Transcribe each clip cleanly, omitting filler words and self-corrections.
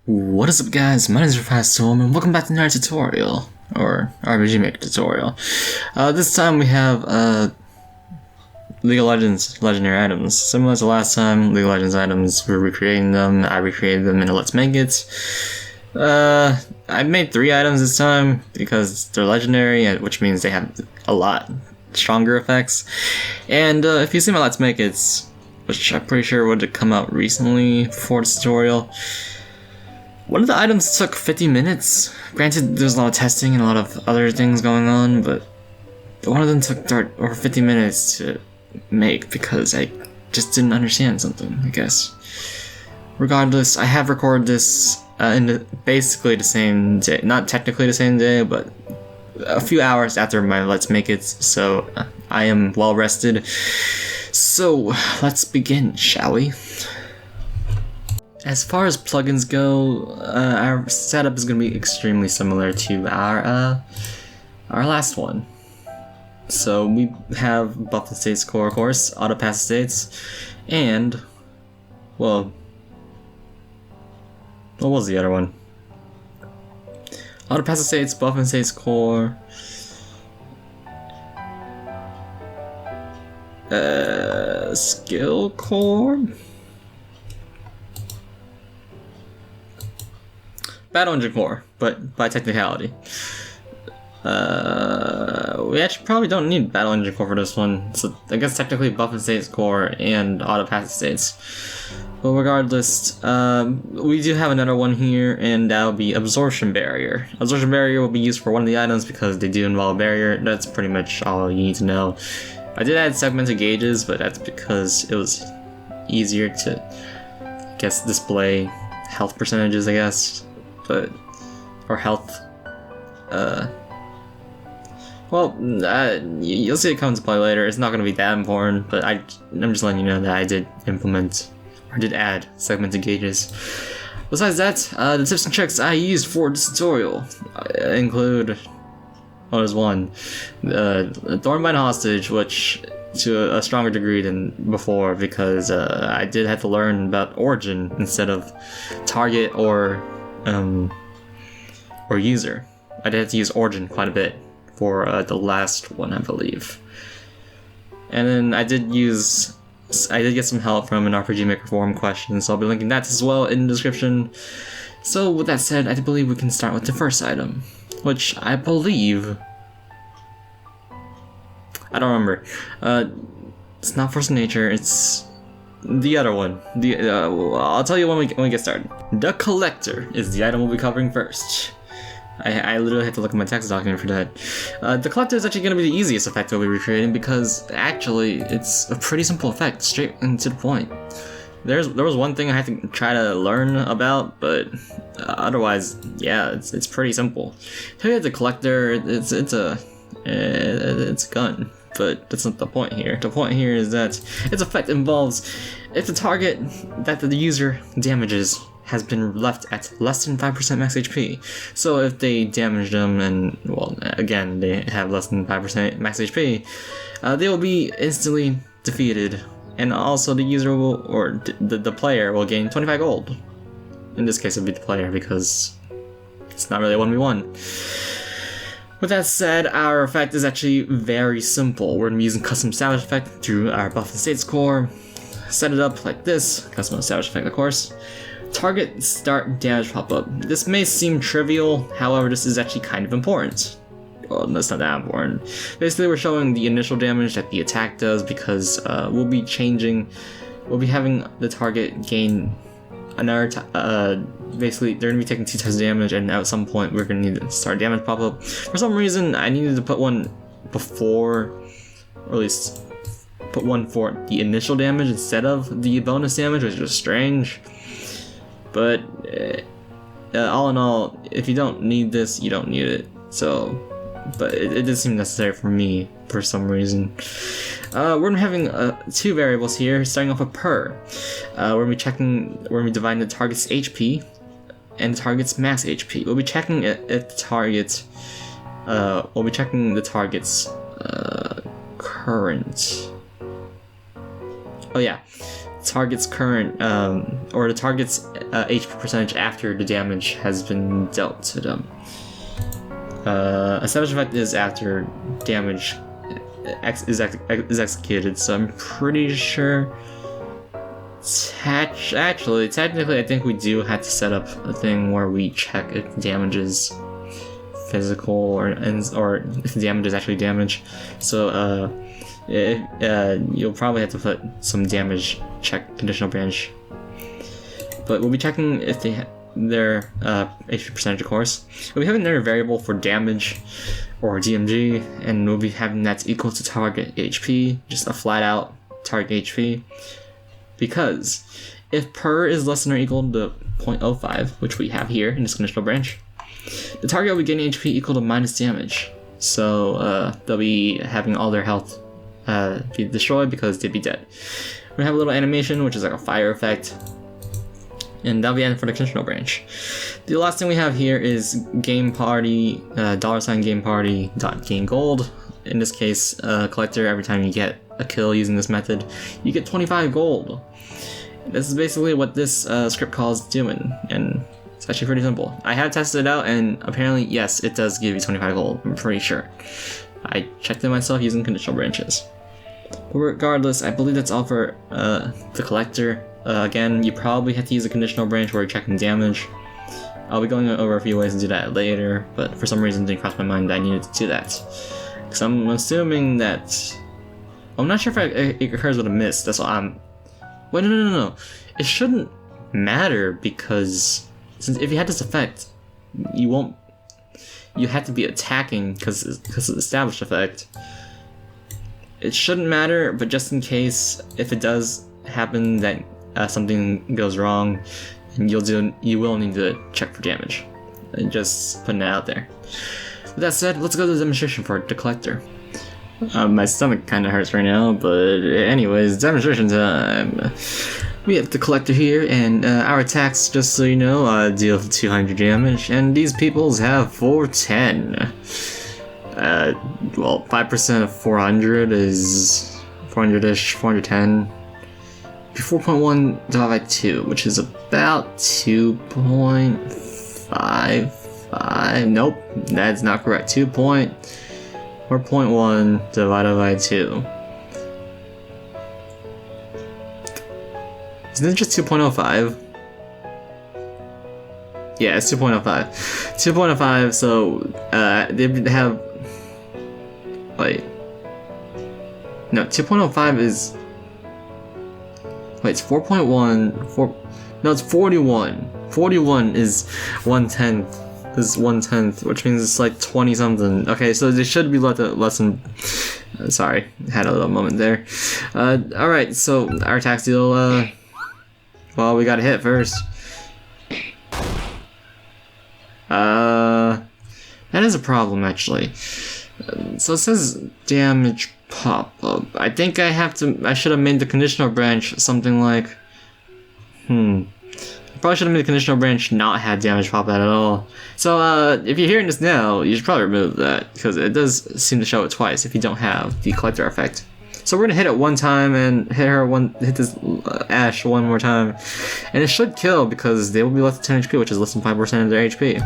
What is up, guys? My name is Thorn, and welcome back to another tutorial, or RPG Maker tutorial. This time we have League of Legends legendary items. Similar to last time, League of Legends items, we're recreating them. I recreated them in a Let's Make It. I made 3 items this time because they're legendary, which means they have a lot stronger effects. And if you see my Let's Make It, which I'm pretty sure would have come out recently before this tutorial, one of the items took 50 minutes. Granted, there's a lot of testing and a lot of other things going on, but one of them took over 50 minutes to make because I just didn't understand something, I guess. Regardless, I have recorded this in basically the same day. Not technically the same day, but a few hours after my Let's Make It, so I am well rested. So, let's begin, shall we? As far as plugins go, our setup is going to be extremely similar to our last one. So we have Buff&States Core, of course, auto passive states, and, well, what was the other one? Auto passive states, Buff&States Core, skill core. Battle Engine Core, but by technicality. We actually probably don't need Battle Engine Core for this one, so I guess technically Buff&States Core and Auto Passive States. But regardless, we do have another one here, and that'll be Absorption Barrier. Absorption Barrier will be used for one of the items because they do involve a barrier. That's pretty much all you need to know. I did add segmented gauges, but that's because it was easier to, I guess, display health percentages, I guess. But, or health, well, you'll see it come into play later. It's not going to be that important, but I'm just letting you know that I did implement, or did add segmented gauges. Besides that, the tips and tricks I used for this tutorial include, well, there's one, Thorn hostage, which to a stronger degree than before, because I did have to learn about origin instead of target or user. I did have to use origin quite a bit for the last one, I believe. And then I did get some help from an RPG Maker forum question, so I'll be linking that as well in the description. So with that said, I believe we can start with the first item, which I believe, I don't remember. It's not Force of Nature, it's the other one. I'll tell you when we get started. The Collector is the item we'll be covering first. I literally had to look at my text document for that. The Collector is actually going to be the easiest effect we'll be recreating because actually it's a pretty simple effect, straight and to the point. There was one thing I had to try to learn about, but otherwise, yeah, it's pretty simple. Tell you the Collector, it's a gun. But that's not the point here. The point here is that its effect involves if the target that the user damages has been left at less than 5% max HP. So if they damage them and, well, again, they have less than 5% max HP, they will be instantly defeated. And also the user will, or the player will gain 25 gold. In this case it would be the player because it's not really a 1v1. With that said, our effect is actually very simple. We're going to be using custom savage effect through our Buff&States Core. Set it up like this, custom savage effect of course. Target start damage pop-up. This may seem trivial, however this is actually kind of important. Well, that's not that important. Basically we're showing the initial damage that the attack does because we'll be having the target gain another basically they're gonna be taking 2 times damage, and at some point we're gonna need to start damage pop up. For some reason I needed to put one before, or at least put one for the initial damage instead of the bonus damage, which is strange. But all in all, if you don't need this, you don't need it. So, but it did seem necessary for me for some reason. We're having 2 variables here, starting off with per. We're gonna be dividing the target's HP and the target's max HP. We'll be checking if the target, we'll be checking the target's current. Oh yeah, target's current, or the target's HP percentage after the damage has been dealt to them. Establish effect is after damage is executed, so I'm pretty sure. Actually, technically, I think we do have to set up a thing where we check if damage is physical or if the damage is actually damage. So you'll probably have to put some damage check conditional branch. But we'll be checking if their HP percentage, of course. We'll be having their variable for damage or DMG, and we'll be having that equal to target HP, just a flat out target HP. Because if per is less than or equal to 0.05, which we have here in this conditional branch, the target will be getting HP equal to minus damage. So they'll be having all their health be destroyed because they'd be dead. We're gonna have a little animation, which is like a fire effect, and that'll be it for the conditional branch. The last thing we have here is game party, $game party gain gold. In this case, collector, every time you get a kill using this method, you get 25 gold. This is basically what this script call is doing, and it's actually pretty simple. I have tested it out, and apparently, yes, it does give you 25 gold, I'm pretty sure. I checked it myself using conditional branches. But regardless, I believe that's all for the collector. Again, you probably have to use a conditional branch where you're checking damage. I'll be going over a few ways to do that later, but for some reason it didn't cross my mind that I needed to do that. Because I'm assuming that... I'm not sure if it occurs with a miss, that's all I'm... Wait, no. It shouldn't matter, because since if you had this effect, you won't... You have to be attacking because it's an established effect. It shouldn't matter, but just in case, if it does happen that something goes wrong, you will need to check for damage. And just putting it out there. With that said, let's go to the demonstration for the collector. My stomach kind of hurts right now, but anyways, demonstration time. We have the collector here, and our attacks, just so you know, deal 200 damage, and these peoples have 410. Well, 5% of 400 is 400-ish, 410. 4.1 divided by 2, which is about 2.55. Nope, that's not correct. 4.1 divided by 2. Isn't it just 2.05? Yeah, it's 2.05. 2.05, so they have... Wait. No, 2.05 is... Wait, it's 4.1... No, it's 41. 41 is 1/10. Is 1/10, which means it's like 20 something. Okay, so they should be less than. Sorry, had a little moment there. Alright, so our attack deal. Well, we got a hit first. That is a problem actually. So it says damage pop up. I think I should have made the conditional branch something like. I probably should have made the conditional branch not have damage pop out at all. So if you're hearing this now, you should probably remove that, because it does seem to show it twice if you don't have the collector effect. So we're gonna hit it one time and hit this Ash one more time, and it should kill because they will be less than 10 HP, which is less than 5% of their HP.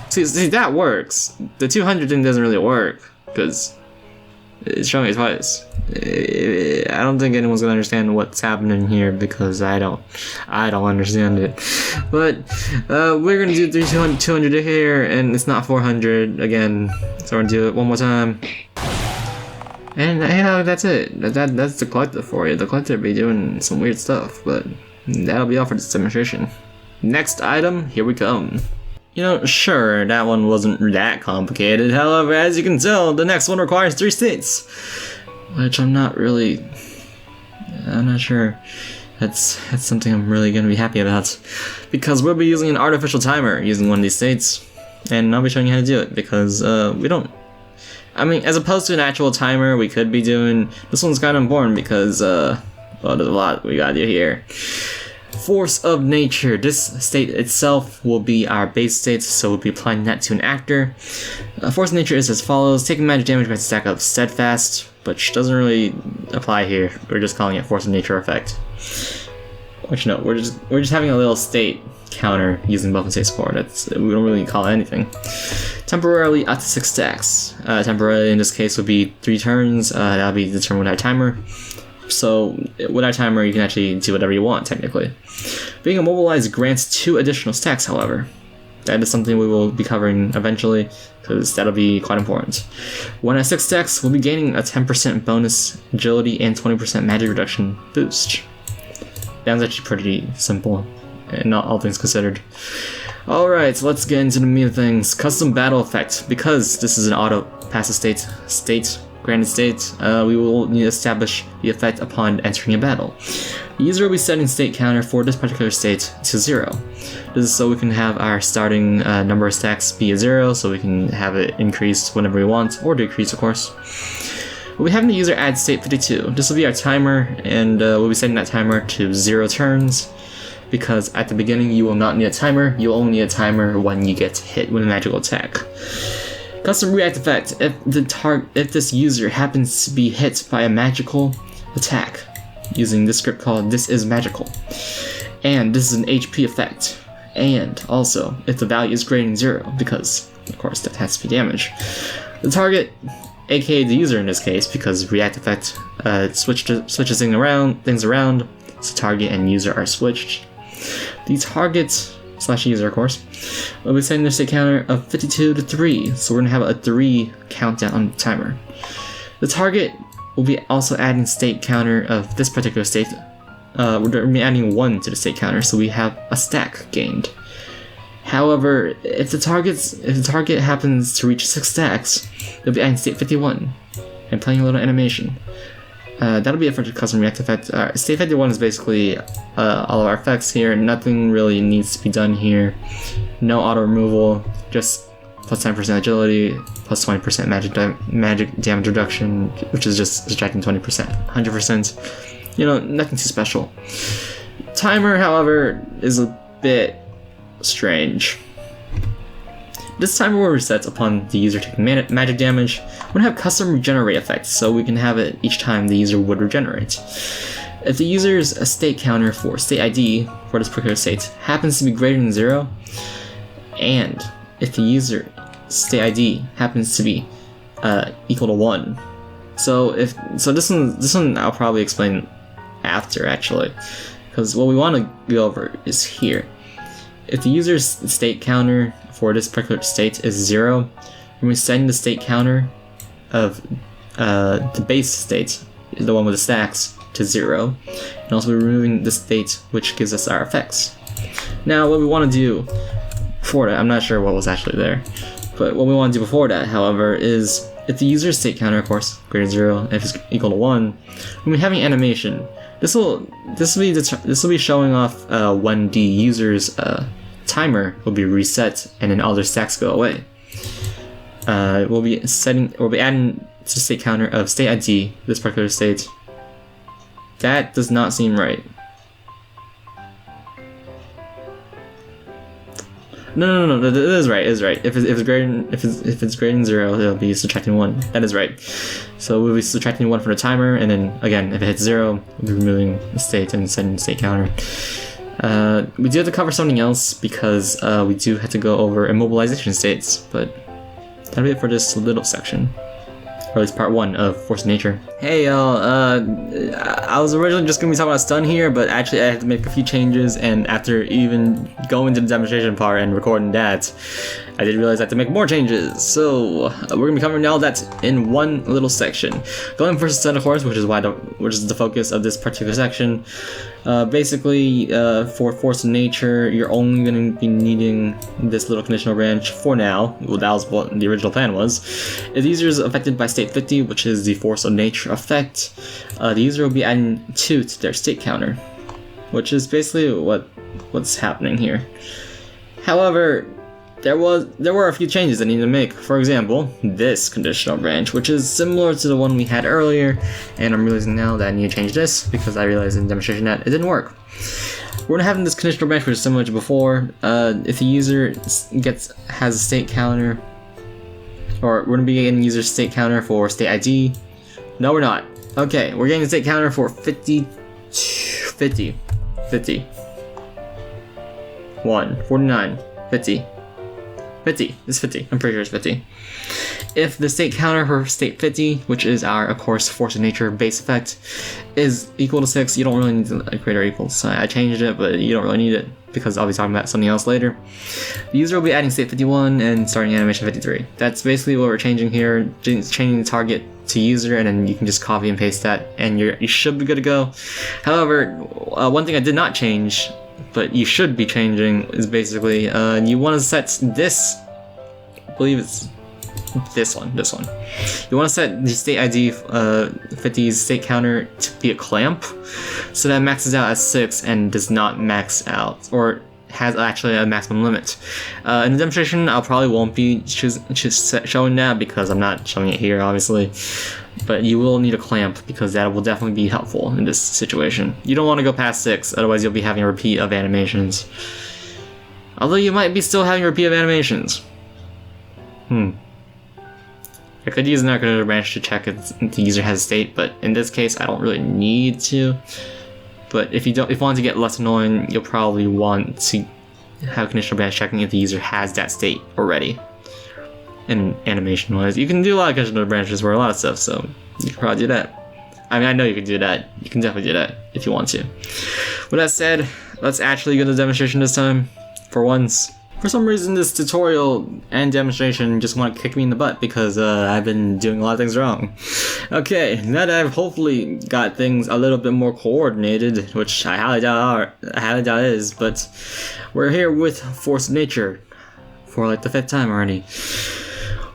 See, that works. The 200 thing doesn't really work because it's showing it twice. I don't think anyone's gonna understand what's happening here because I don't understand it. But we're gonna do 200 here, and it's not 400 again. So we're gonna do it one more time. And that's it. That's the collector for you. The collector be doing some weird stuff, but that'll be all for this demonstration. Next item, here we come. You know, sure, that one wasn't that complicated. However, as you can tell, the next one requires 3 states, which I'm not sure that's something I'm really gonna be happy about, because we'll be using an artificial timer using one of these states, and I'll be showing you how to do it, because we don't. I mean, as opposed to an actual timer we could be doing, this one's kind of important because well, there's a lot we gotta do here. Force of Nature. This state itself will be our base state, so we'll be applying that to an actor. Force of Nature is as follows: taking magic damage by a stack of Steadfast, which doesn't really apply here. We're just calling it Force of Nature effect. Which no, we're just having a little state counter using Buff&States Core. We don't really call it anything. Temporarily up to 6 stacks. Temporarily in this case would be 3 turns. That'll be determined with our timer. So with our timer, you can actually do whatever you want, technically. Being immobilized grants 2 additional stacks, however. That is something we will be covering eventually, because that'll be quite important. When at 6 stacks, we'll be gaining a 10% bonus agility and 20% magic reduction boost. That's actually pretty simple, and not all things considered. Alright, so let's get into the meat of things. Custom battle effect. Because this is an auto passive granted state, we will need to establish the effect upon entering a battle. The user will be setting state counter for this particular state to 0. This is so we can have our starting number of stacks be a 0, so we can have it increase whenever we want, or decrease, of course. We'll be having the user add state 52. This will be our timer, and we'll be setting that timer to 0 turns, because at the beginning you will not need a timer. You'll only need a timer when you get hit with a magical attack. Custom react effect. If this user happens to be hit by a magical attack, using this script called This Is Magical, and this is an HP effect, and also if the value is greater than 0, because of course that has to be damage. The target, aka the user in this case, because react effect switches things around, so target and user are switched. The target / user, of course, will be setting their state counter of 52 to 3, so we're going to have a 3 countdown on the timer. The target will be also adding state counter of this particular state. We're going to be adding 1 to the state counter, so we have a stack gained. However, if the target happens to reach 6 stacks, they'll be adding state 51 and playing a little animation. That'll be it for the custom react effect. State 51 is basically all of our effects here. Nothing really needs to be done here. No auto removal, just plus 10% agility, plus 20% magic damage reduction, which is just subtracting 20%, 100%. You know, nothing too special. Timer, however, is a bit strange. This timer will reset upon the user taking magic damage. We're going to have custom regenerate effects, so we can have it each time the user would regenerate. If the user's state counter for state ID for this particular state happens to be greater than 0, and if the user state ID happens to be equal to 1. So this one I'll probably explain after, actually, because what we want to go over is here. If the user's state counter for this particular state is 0, and we're setting the state counter of the base state, the one with the stacks, to 0, and also we're removing the state which gives us our effects. Now what we want to do before that, I'm not sure what was actually there, but what we want to do before that, however, is if the user's state counter, of course, greater than 0, if it's equal to 1, when we're having animation, this will be showing off when the user's timer will be reset and then all their stacks go away. We'll be adding to the state counter of state ID, this particular state. That does not seem right. No, it is right. It is right. If it's greater than 0, it'll be subtracting 1. That is right. So we'll be subtracting 1 from the timer, and then again, if it hits 0, we'll be removing the state and setting the state counter. We do have to cover something else because we do have to go over immobilization states, but that'll be it for this little section. Or at least part 1 of Force of Nature. Hey y'all, I was originally just gonna be talking about stun here, but actually I had to make a few changes, and after even going to the demonstration part and recording that, I did realize I had to make more changes. So we're gonna be covering all that in one little section. Going first stun, of course, which is the focus of this particular section. Basically, for Force of Nature, you're only going to be needing this little conditional branch for now. Well, that was what the original plan was. If the user is affected by state 50, which is the Force of Nature effect, the user will be adding 2 to their state counter, which is basically what's happening here. However, there were a few changes I needed to make. For example, this conditional branch, which is similar to the one we had earlier, and I'm realizing now that I need to change this because I realized in the demonstration that it didn't work. We're gonna have this conditional branch, which is similar to before. If the user has a state counter, or we're gonna be getting user state counter for state ID. No, we're not. Okay, we're getting a state counter for 50, 1, 49, 50. 50. It's 50. I'm pretty sure it's 50. If the state counter for state 50, which is our, of course, force of nature base effect, is equal to 6, you don't really need to greater equals. So I changed it, but you don't really need it because I'll be talking about something else later. The user will be adding state 51 and starting animation 53. That's basically what we're changing here. Changing the target to user, and then you can just copy and paste that, and you should be good to go. However, one thing I did not change, but you should be changing, is basically you want to set this. I believe it's this one. You want to set the state ID 50's state counter to be a clamp, so that maxes out at 6 and does not max out, or has actually a maximum limit. In the demonstration, I probably won't be showing that because I'm not showing it here, obviously. But you will need a clamp because that will definitely be helpful in this situation. You don't want to go past 6, otherwise you'll be having a repeat of animations. Although you might be still having a repeat of animations. I could use an architecture branch to check if the user has a state, but in this case I don't really need to. But if you want to get less annoying, you'll probably want to have conditional branch checking if the user has that state already. And animation wise, you can do a lot of conditional branches for a lot of stuff, so you can probably do that. I mean, I know you can do that. You can definitely do that if you want to. With that said, let's actually go to the demonstration this time, for once. For some reason, this tutorial and demonstration just want to kick me in the butt because I've been doing a lot of things wrong. Okay, now that I've hopefully got things a little bit more coordinated, which I highly doubt is, but we're here with Force of Nature for like the 5th time already.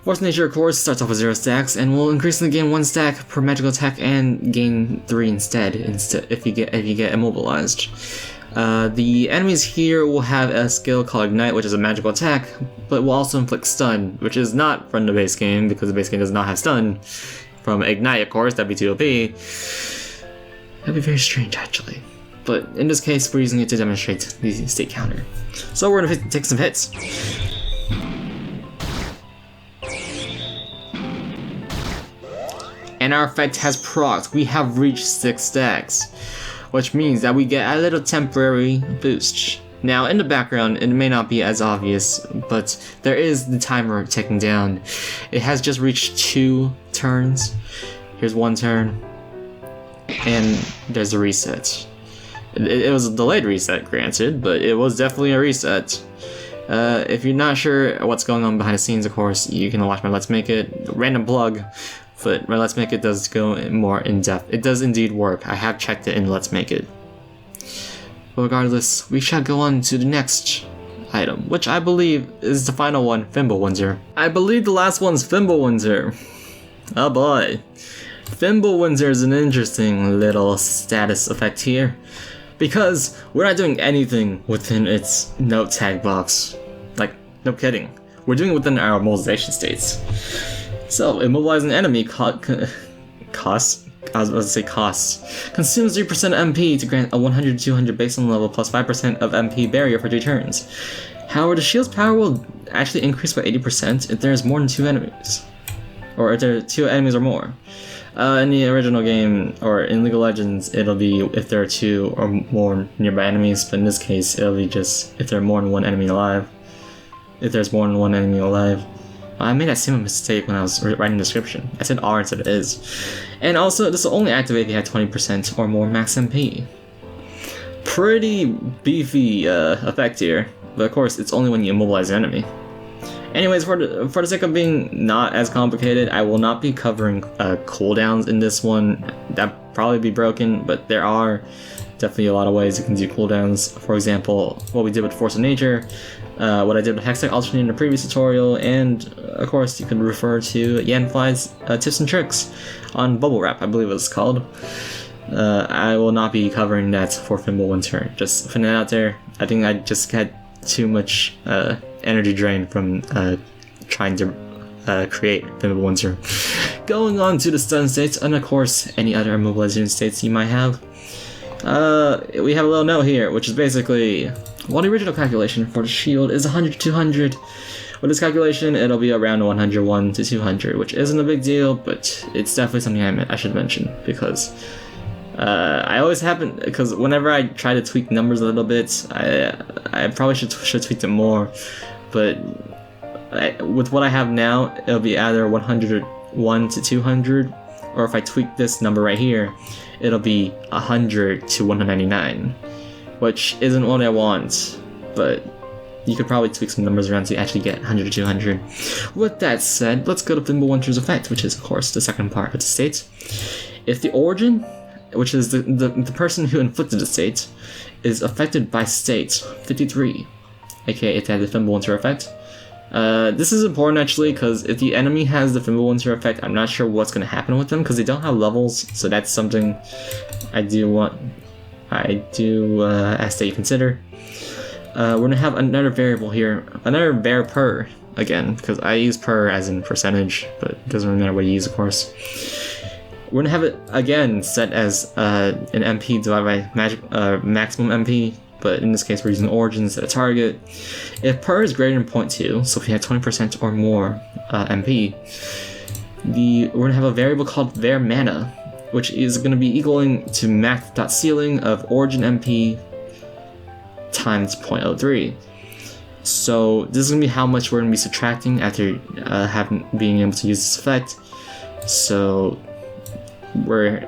Force of Nature, of course, starts off with 0 stacks and will increasingly gain 1 stack per magical attack and gain 3 instead if you get immobilized. The enemies here will have a skill called Ignite, which is a magical attack, but will also inflict stun, which is not from the base game because the base game does not have stun. From Ignite, of course, that'd be too OP. That'd be very strange, actually. But in this case, we're using it to demonstrate the state counter. So we're gonna take some hits. And our effect has procced. We have reached 6 stacks, which means that we get a little temporary boost. Now, in the background, it may not be as obvious, but there is the timer ticking down. It has just reached 2 turns. Here's 1 turn, and there's a reset. It was a delayed reset, granted, but it was definitely a reset. If you're not sure what's going on behind the scenes, of course, you can watch my Let's Make It. Random plug. But my Let's Make It does go more in depth. It does indeed work. I have checked it in Let's Make It. But regardless, we shall go on to the next item, which I believe is the final one, Fimbulwinter. I believe the last one's Fimbulwinter. Oh boy. Fimbulwinter is an interesting little status effect here, because we're not doing anything within its note tag box. Like, no kidding. We're doing it within our immobilization states. So, immobilizing enemy costs. Consumes 3% MP to grant a 100-200 baseline level plus 5% of MP barrier for 3 turns. However, the shield's power will actually increase by 80% if there's more than 2 enemies. Or if there are 2 enemies or more. In the original game, or in League of Legends, it'll be if there are 2 or more nearby enemies, but in this case, it'll be just if there are more than 1 enemy alive. If there's more than 1 enemy alive. I made that same mistake when I was writing the description. I said R instead of is. And also, this will only activate if you have 20% or more max MP. Pretty beefy effect here, but of course, it's only when you immobilize the enemy. Anyways, for the sake of being not as complicated, I will not be covering cooldowns in this one. That'd probably be broken, but there are definitely a lot of ways you can do cooldowns. For example, what we did with Force of Nature, what I did with Hextech Alternate in the previous tutorial, and of course you can refer to Yanfly's tips and tricks on Bubble Wrap, I believe it was called. I will not be covering that for Fimbulwinter. Just putting it out there. I think I just had too much energy drain from trying to create Fimbulwinter. Going on to the stun states, and of course any other immobilization states you might have. we have a little note here, which is basically, while the original calculation for the shield is 100 to 200, with this calculation it'll be around 101 to 200, which isn't a big deal, but it's definitely something I should mention, because I always happen, because whenever I try to tweak numbers a little bit, I probably should tweak them more, but with what I have now, it'll be either 101 to 200, or if I tweak this number right here, it'll be 100 to 199, which isn't what I want, but you could probably tweak some numbers around to actually get 100 to 200. With that said, let's go to Fimbulwinter's effect, which is of course the second part of the state. If the origin, which is the person who inflicted the state, is affected by state 53, aka if they have the Fimbulwinter effect. This is important actually, because if the enemy has the Fimbulwinter effect, I'm not sure what's going to happen with them, because they don't have levels, so that's something I do ask that you consider. We're going to have another variable here, another var per, again, because I use per as in percentage, but it doesn't really matter what you use, of course. We're going to have it, again, set as an MP divided by maximum MP, but in this case we're using origins as a target. If per is greater than 0.2, so if you have 20% or more MP, we're going to have a variable called var mana, which is going to be equaling to max.ceiling of origin MP times 0.03. So this is going to be how much we're going to be subtracting after being able to use this effect. So we're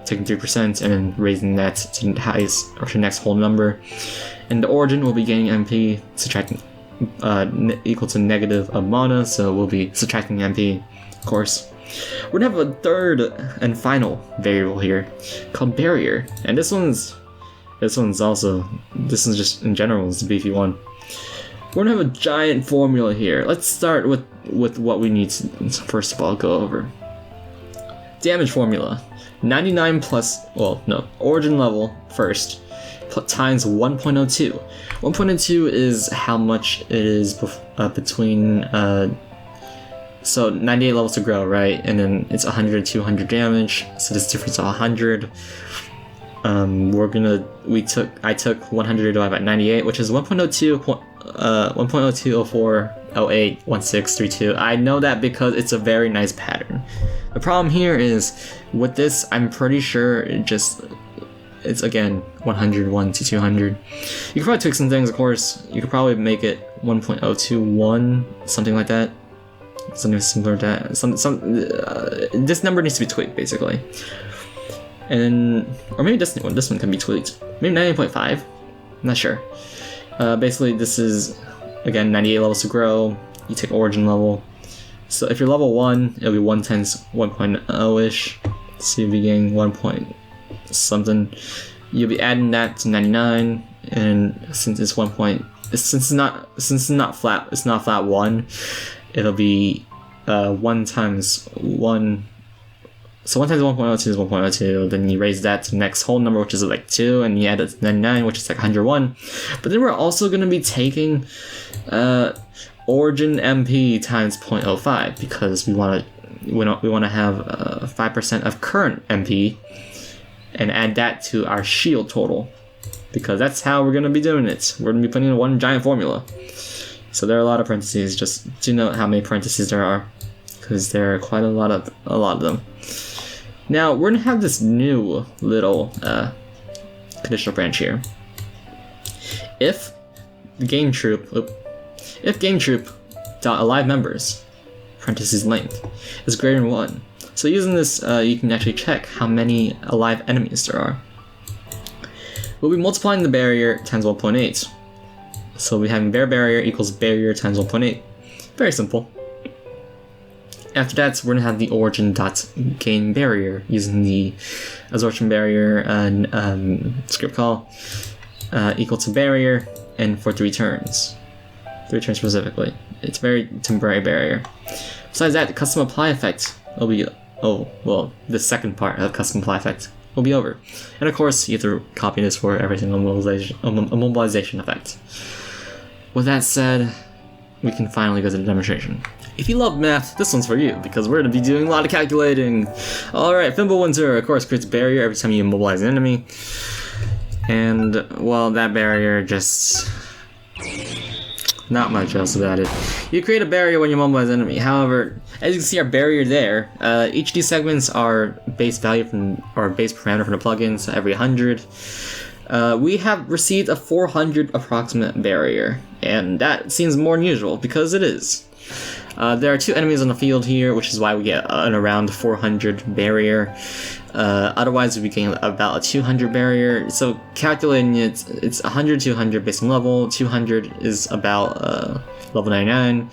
taking 3% and then raising that to the highest or to the next whole number, and the origin will be gaining MP, subtracting equal to negative of mana, so we'll be subtracting MP, of course. We're gonna have a third and final variable here called barrier, and this one's just in general is the beefy one. We're gonna have a giant formula here. Let's start with what we need to first of all go over. Damage formula. 99 plus, origin level first, times 1.02. 1.02 is how much it is between, so 98 levels to grow, right? And then it's 100 to 200 damage, so this difference of 100. I took 100 divided by 98, which is 1.02, 1.0204081632. I know that because it's a very nice pattern. The problem here is, with this, I'm pretty sure it's again 101 to 200. You could probably tweak some things, of course. You could probably make it 1.021, something like that. Something similar to that. This number needs to be tweaked, basically. And or maybe this one can be tweaked. Maybe 98.5. I'm not sure. Basically, this is again 98 levels to grow. You take origin level. So if you're level 1, it'll be 1 times 1.0-ish. So you'll be getting 1 point something. You'll be adding that to 99, and since it's not flat 1, it'll be 1 times 1. So 1 times 1.02 is 1.02. Then you raise that to the next whole number, which is like 2, and you add it to 99, which is like 101. But then we're also going to be taking origin MP times 0.05, because we want to have 5% of current MP and add that to our shield total, because that's how we're going to be doing it. We're going to be putting in one giant formula. So there are a lot of parentheses. Just do note how many parentheses there are, because there are quite a lot of them. Now we're going to have this new little conditional branch here. If game troop dot alive members parentheses length is greater than 1. So using this, you can actually check how many alive enemies there are. We'll be multiplying the barrier times 1.8. So we have barrier equals barrier times 1.8. Very simple. After that, we're going to have the origin dot gain barrier using the absorption barrier and script call equal to barrier, and for 3 turns. 3 turns specifically. It's very temporary barrier. Besides that, the custom apply effect will be, the second part of custom apply effect will be over. And of course, you have to copy this for every single mobilization effect. With that said, we can finally go to the demonstration. If you love math, this one's for you, because we're going to be doing a lot of calculating. Alright, Fimbulwinter, of course, creates a barrier every time you immobilize an enemy. And, well, that barrier just... not much else about it. You create a barrier when you immobilize an enemy. However, as you can see our barrier there, each of these segments are base value from, or base parameter from the plugin, so every 100. We have received a 400 approximate barrier, and that seems more than usual, because it is. There are 2 enemies on the field here, which is why we get an around 400 barrier. Otherwise, we'd be getting about a 200 barrier. So calculating it, it's 100, 200 based on level. 200 is about level 99,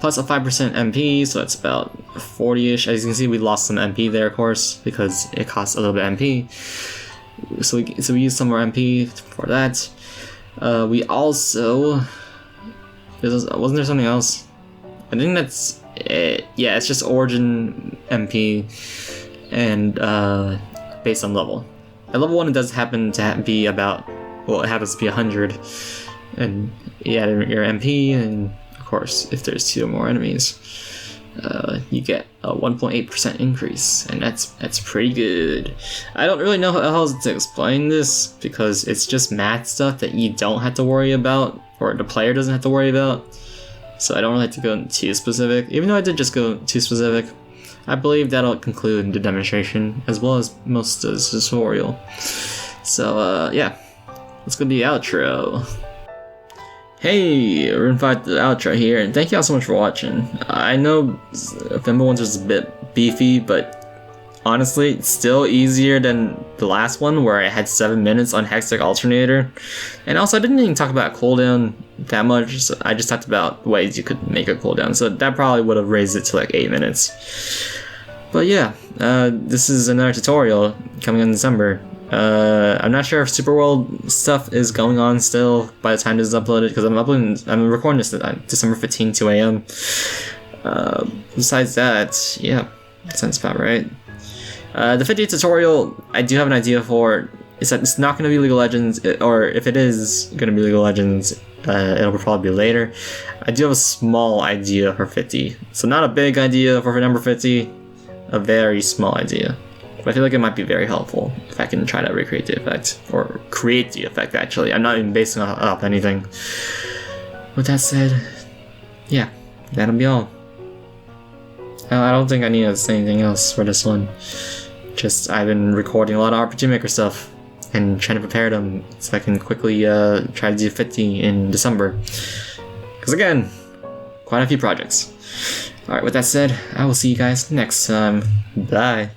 plus a 5% MP, so that's about 40-ish. As you can see, we lost some MP there, of course, because it costs a little bit of MP. So we use some more MP for that. We also... wasn't there something else? I think that's it. Yeah, it's just origin MP and based on level. At level 1 it does happen to be about, well, it happens to be 100. And you add your MP, and of course, if there's 2 or more enemies, you get a 1.8% increase, and that's pretty good. I don't really know how else to explain this, because it's just math stuff that you don't have to worry about, or the player doesn't have to worry about. So I don't really have to go too specific, even though I did just go too specific. I believe that'll conclude the demonstration, as well as most of the tutorial. So yeah, let's go to the outro. Hey, Runefire the outro here, and thank you all so much for watching. I know Fimbulwinter is a bit beefy, but honestly, it's still easier than the last one where I had 7 minutes on Hextech Alternator. And also, I didn't even talk about cooldown that much, so I just talked about ways you could make a cooldown, so that probably would have raised it to like 8 minutes. But yeah, this is another tutorial coming in December. I'm not sure if Superworld stuff is going on still by the time this is uploaded, because I'm recording this at December 15, 2 AM. Besides that, yeah, that sounds about right. The 50th tutorial, I do have an idea for. Is that it's not going to be League of Legends, or if it is going to be League of Legends, it'll probably be later. I do have a small idea for 50. So not a big idea for number 50, a very small idea. But I feel like it might be very helpful if I can try to recreate the effect, or create the effect actually. I'm not even basing it off anything. With that said, yeah, that'll be all. I don't think I need to say anything else for this one. Just, I've been recording a lot of RPG Maker stuff and trying to prepare them so I can quickly try to do 50 in December. Because again, quite a few projects. Alright, with that said, I will see you guys next time. Bye.